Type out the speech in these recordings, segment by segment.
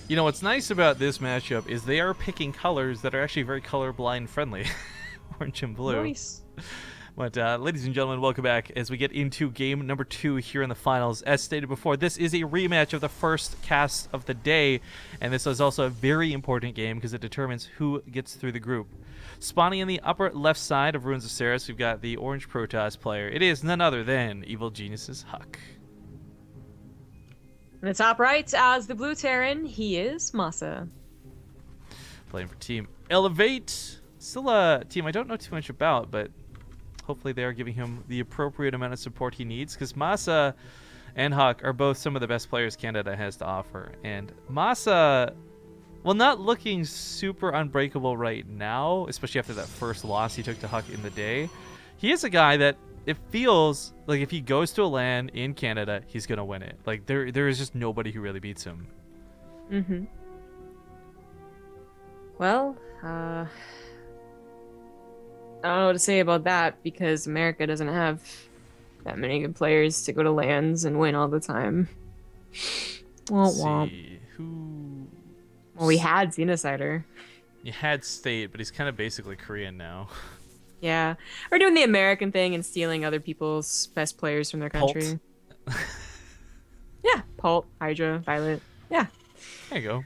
You know, what's nice about this matchup is they are picking colors that are actually very colorblind friendly. Orange and blue. Nice. But ladies and gentlemen, welcome back as we get into game number 2 here in the finals. As stated before, this is a rematch of the first cast of the day, and this is also a very important game because it determines who gets through the group. Spawning in the upper left side of Ruins of Ceres, we've got the orange Protoss player. It is none other than Evil Genius's HuK. In the top right, as the blue Terran, he is MaSa. Playing for Team Elevate. Still a team I don't know too much about, but hopefully they are giving him the appropriate amount of support he needs, because MaSa and HuK are both some of the best players Canada has to offer. And MaSa, well, not looking super unbreakable right now, especially after that first loss he took to HuK in the day. He is a guy that it feels like if he goes to a LAN in Canada, he's going to win it. Like, there is just nobody who really beats him. Mm-hmm. Well, I don't know what to say about that because America doesn't have that many good players to go to LANs and win all the time. Let's Womp womp. see. Who... Well, we had Xenocider. You had State, but he's kind of basically Korean now. Yeah. We're doing the American thing and stealing other people's best players from their country. Pult. Yeah. Pult, Hydra, Violet. Yeah. There you go.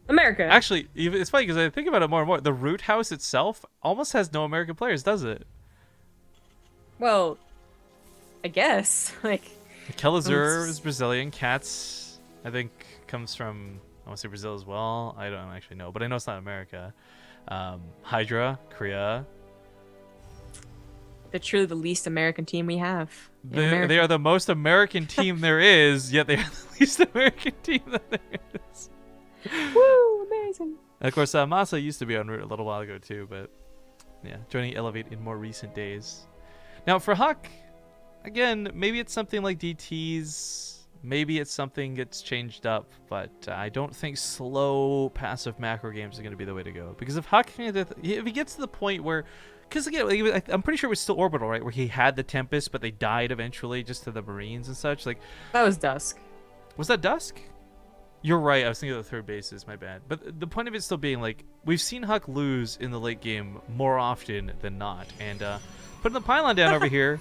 America. Actually, it's funny because I think about it more and more. The Root House itself almost has no American players, does it? Well, I guess. Like, Kelazur is Brazilian. Cats, I think, comes from, I want to say Brazil as well. I don't actually know, but I know it's not America. Hydra, Korea. they're truly the least American team we have. They are the most American team there is, yet they are the least American team that there is. Woo, amazing. And of course, MaSa used to be on Root a little while ago too, but yeah, joining Elevate in more recent days. Now for HuK, again, maybe it's something like DTs, maybe it's something that's changed up, but I don't think slow passive macro games are going to be the way to go. Because if HuK, if he gets to the point where, because again, I'm pretty sure it was still Orbital, right, where he had the Tempest, but they died eventually just to the Marines and such. Like, that was Dusk. Was that Dusk? You're right. I was thinking of the third bases. My bad. But the point of it still being, like, we've seen HuK lose in the late game more often than not. And putting the pylon down over here.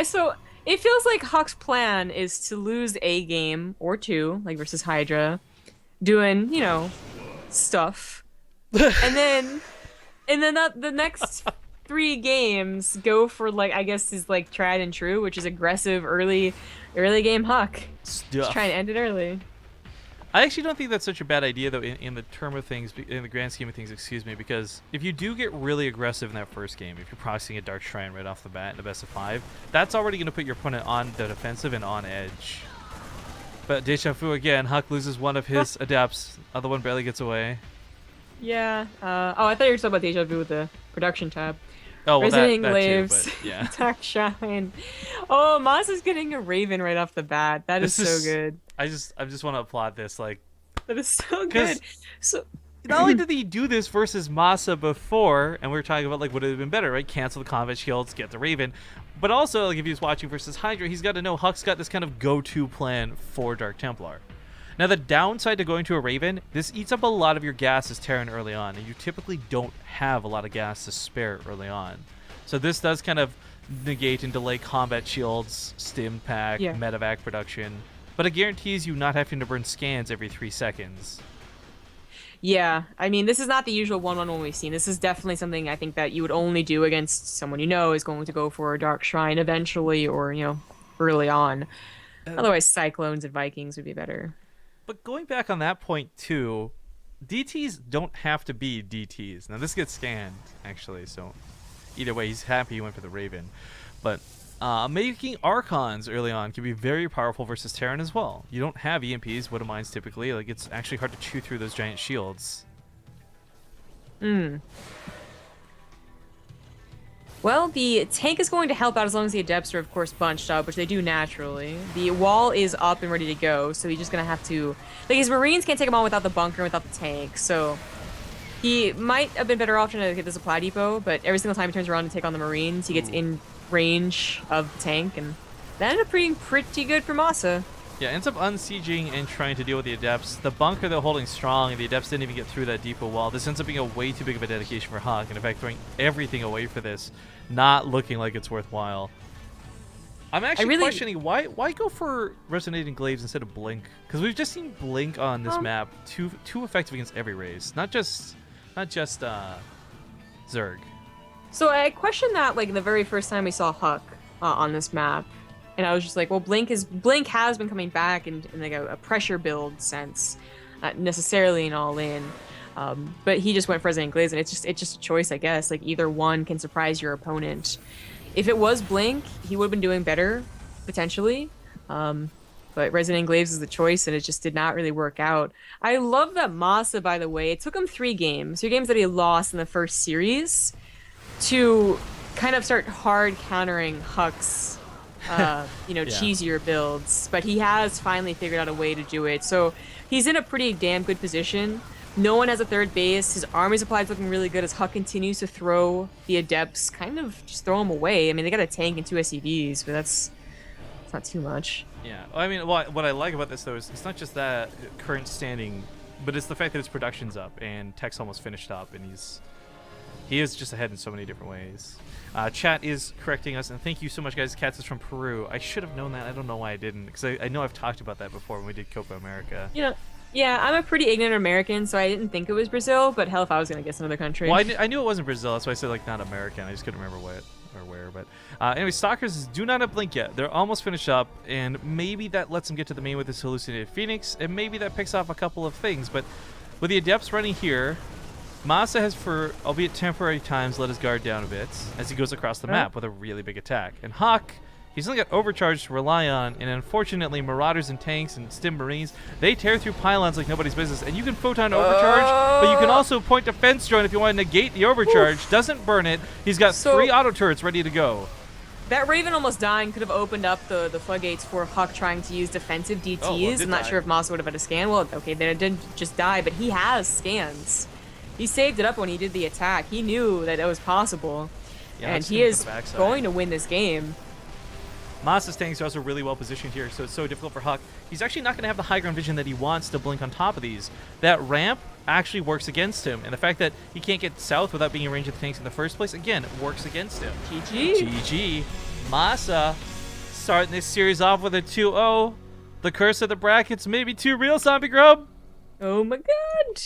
So it feels like HuK's plan is to lose a game or two, like versus Hydra, doing, you know, stuff, and then the next 3 games go for, like, I guess is like tried and true, which is aggressive early game HuK. Just trying to end it early. I actually don't think that's such a bad idea, though, in the term of things, in the grand scheme of things, excuse me, because if you do get really aggressive in that first game, if you're proxying a Dark Shrine right off the bat in the best of 5, that's already going to put your opponent on the defensive and on edge. But Deja Vu again, HuK loses one of his adepts, other one barely gets away. Yeah. Oh, I thought you were talking about Deja Vu with the production tab. Oh, well, Resident that Glaives, too, but yeah. Dark Shrine. Oh, MaSa's getting a Raven right off the bat. That is so good. I just want to applaud this, like, that is so good. So not only did he do this versus MaSa before, and we were talking about, like, would it have been better, right? Cancel the combat shields, get the Raven, but also, like, if he was watching versus Hydra, he's got to know HuK's got this kind of go-to plan for Dark Templar. Now, the downside to going to a Raven, this eats up a lot of your gas as Terran early on, and you typically don't have a lot of gas to spare early on. So this does kind of negate and delay combat shields, stim pack, medevac production, but it guarantees you not having to burn scans every 3 seconds. Yeah, I mean, this is not the usual 1-1-1 we've seen. This is definitely something I think that you would only do against someone you know is going to go for a Dark Shrine eventually, or, you know, early on. Otherwise, Cyclones and Vikings would be better. But going back on that point, too, DTs don't have to be DTs. Now, this gets scanned, actually, so either way, he's happy he went for the Raven. But making Archons early on can be very powerful versus Terran as well. You don't have EMPs, Widow Mines typically. Like, it's actually hard to chew through those giant shields. Well, the tank is going to help out as long as the Adepts are, of course, bunched up, which they do naturally. The wall is up and ready to go, so he's just going to have to... Like, his Marines can't take him on without the bunker and without the tank, so... He might have been better off trying to get the supply depot, but every single time he turns around to take on the Marines, he gets in range of the tank, and that ended up being pretty good for MaSa. Yeah, ends up unsieging and trying to deal with the Adepts. The bunker they're holding strong, and the Adepts didn't even get through that depot wall. This ends up being a way too big of a dedication for HuK, and in fact throwing everything away for this, not looking like it's worthwhile. I'm actually questioning why go for Resonating Glaives instead of Blink? Because we've just seen Blink on this map too effective against every race, not just Zerg. So I questioned that like the very first time we saw HuK on this map, and I was just like, well, Blink has been coming back in like a pressure build sense, not necessarily an all in. But he just went for Resonating Glaives, and it's just a choice, I guess. Like either one can surprise your opponent. If it was Blink, he would have been doing better, potentially. But Resonating Glaives is the choice, and it just did not really work out. I love that MaSa, by the way, it took him 3 games that he lost in the first series, to kind of start hard countering HuK's, cheesier builds. But he has finally figured out a way to do it. So he's in a pretty damn good position. No one has a third base. His army supply is looking really good as HuK continues to throw the Adepts, kind of just throw them away. I mean, they got a tank and 2 SCVs, but that's not too much. Yeah, I mean, what I like about this, though, is it's not just that current standing, but it's the fact that his production's up, and Tech's almost finished up, and he is just ahead in so many different ways. Chat is correcting us, and thank you so much, guys. Cats is from Peru. I should have known that. I don't know why I didn't, because I know I've talked about that before when we did Copa America. Yeah, I'm a pretty ignorant American, so I didn't think it was Brazil, but hell if I was going to guess another country. Well, I knew it wasn't Brazil, that's why I said, like, not American. I just couldn't remember what or where. But anyway, Stalkers do not have Blink yet. They're almost finished up, and maybe that lets them get to the main with this Hallucinated Phoenix, and maybe that picks off a couple of things. But with the Adepts running here, MaSa has, for albeit temporary times, let his guard down a bit as he goes across the map with a really big attack. And HuK, he's only got Overcharge to rely on, and unfortunately, Marauders and Tanks and Stim Marines, they tear through pylons like nobody's business. And you can Photon Overcharge, but you can also point Defense Drone if you want to negate the Overcharge. Doesn't burn it. He's got 3 auto turrets ready to go. That Raven almost dying could have opened up the floodgates for HuK trying to use defensive DTs. I'm not sure if MaSa would have had a scan. Well, okay, then it didn't just die, but he has scans. He saved it up when he did the attack. He knew that it was possible, and he is going to win this game. MaSa's tanks are also really well positioned here, so it's so difficult for HuK. He's actually not going to have the high ground vision that he wants to Blink on top of these. That ramp actually works against him, and the fact that he can't get south without being in range of the tanks in the first place, again, works against him. GG. MaSa starting this series off with a 2-0. The curse of the brackets, maybe too real, Zombie Grub. Oh my god.